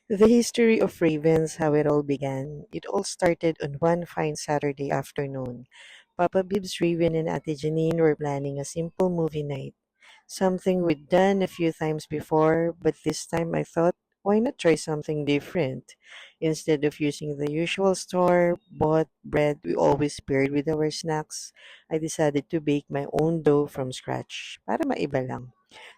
The history of Ravens, how it all began. It all started on one fine Saturday afternoon. Papa Bibbs, Raven, and Ate Janine were planning a simple movie night. Something we'd done a few times before, but this time I thought, why not try something different? Instead of using the usual store-bought bread we always paired with our snacks, I decided to bake my own dough from scratch. Para maiba lang.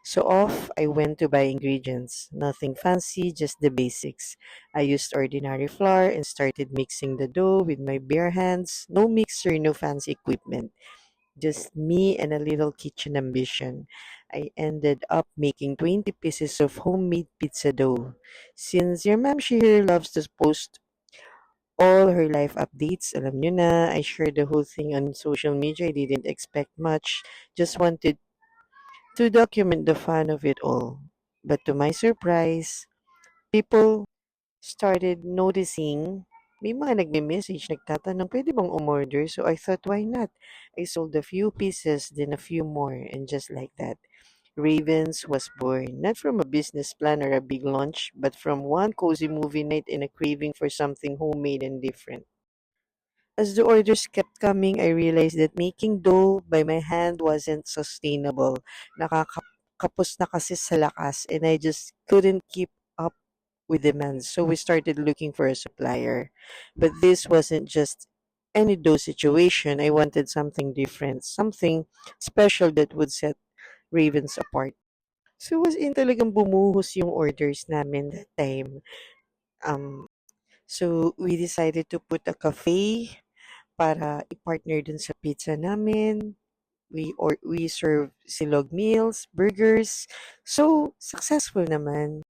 So off I went to buy ingredients. Nothing fancy, just the basics. I used ordinary flour and started mixing the dough with my bare hands. No mixer, no fancy equipment. Just me and a little kitchen ambition. I ended up making 20 pieces of homemade pizza dough. Since your mom, she here loves to post all her life updates, alam nyo na, I shared the whole thing on social media. I didn't expect much. Just wanted to document the fun of it all. But to my surprise, people started noticing. May mga nagme-message, nagtatanong, pwede bang umorder? So I thought, why not? I sold a few pieces, then a few more, and just like that, Ravens was born. Not from a business plan or a big launch, but from one cozy movie night and a craving for something homemade and different. As the orders kept coming, I realized that making dough by my hand wasn't sustainable. Nakakapos na kasi sa lakas, and I just couldn't keep up with demand. So we started looking for a supplier. But this wasn't just any dough situation. I wanted something different, something special that would set Ravens apart. So was in talagang bumuhos yung orders namin that time. Um, so we decided to put a cafe para i-partner dun sa pizza namin. We serve silog meals, burgers. So successful naman.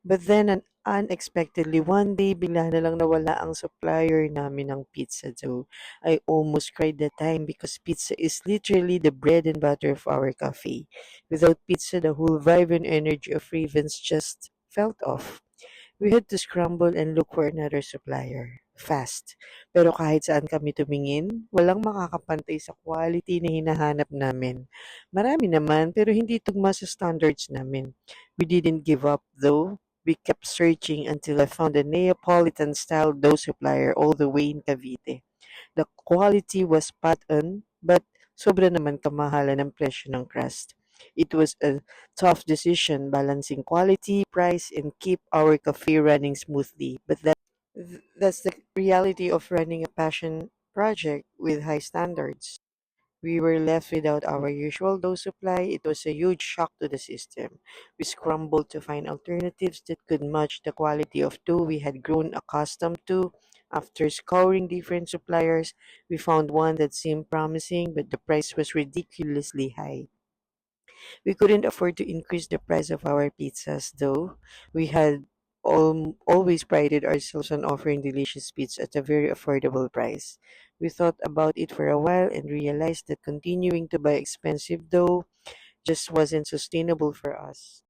But then unexpectedly one day bigla na lang nawala ang supplier namin ng pizza dough. I almost cried that time because pizza is literally the bread and butter of our cafe. Without pizza, the whole vibe and energy of Ravens just felt off. We had to scramble and look for another supplier. Fast. Pero kahit saan kami tumingin, walang makakapantay sa quality na hinahanap namin. Marami naman, pero hindi tugma sa standards namin. We didn't give up though. We kept searching until I found a Neapolitan-style dough supplier all the way in Cavite. The quality was spot on, but sobra naman kamahalan ng presyo ng crust. It was a tough decision balancing quality, price, and keep our cafe running smoothly. But that's the reality of running a passion project with high standards. We were left without our usual dough supply. It was a huge shock to the system. We scrambled to find alternatives that could match the quality of dough we had grown accustomed to. After scouring different suppliers, we found one that seemed promising, but the price was ridiculously high. We couldn't afford to increase the price of our pizzas, though. We had always prided ourselves on offering delicious pizza at a very affordable price. We thought about it for a while and realized that continuing to buy expensive dough just wasn't sustainable for us.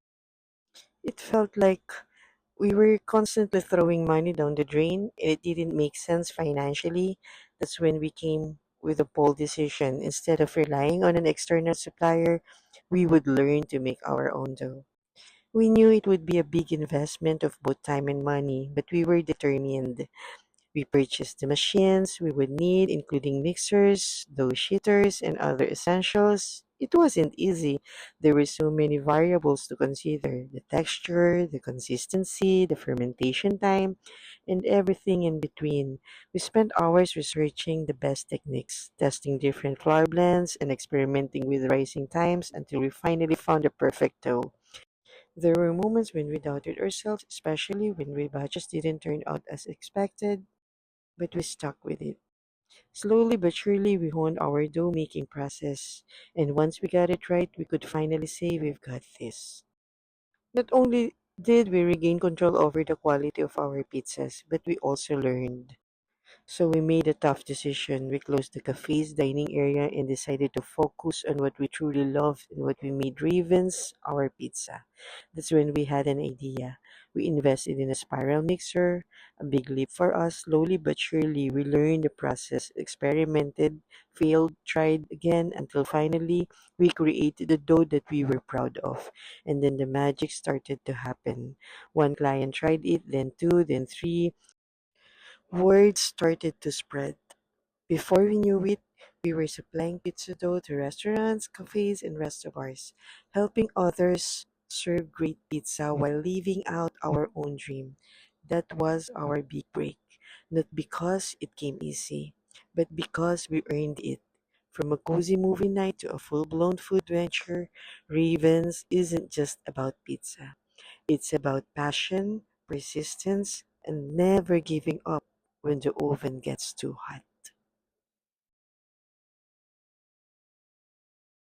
It felt like we were constantly throwing money down the drain. It didn't make sense financially. That's when we came with a bold decision. Instead of relying on an external supplier, we would learn to make our own dough. We knew it would be a big investment of both time and money, but we were determined. We purchased the machines we would need, including mixers, dough sheeters, and other essentials. It wasn't easy. There were so many variables to consider: the texture, the consistency, the fermentation time, and everything in between. We spent hours researching the best techniques, testing different flour blends, and experimenting with rising times until we finally found the perfect dough. There were moments when we doubted ourselves, especially when we batches didn't turn out as expected, but we stuck with it. Slowly but surely, we honed our dough making process, and once we got it right, we could finally say we've got this. Not only did we regain control over the quality of our pizzas, but we also learned. So we made a tough decision. We closed the cafe's dining area and decided to focus on what we truly loved and what we made Ravens our pizza. That's when we had an idea. We invested in a spiral mixer, a big leap for us. Slowly but surely, we learned the process, experimented, failed, tried again until finally we created the dough that we were proud of. And then the magic started to happen. One client tried it, then two, then three. Word started to spread. Before we knew it, we were supplying pizza dough to restaurants, cafes, and restaurants, helping others serve great pizza while living out our own dream. That was our big break, not because it came easy, but because we earned it. From a cozy movie night to a full blown food venture, Ravens isn't just about pizza. It's about passion, persistence, and never giving up when the oven gets too hot.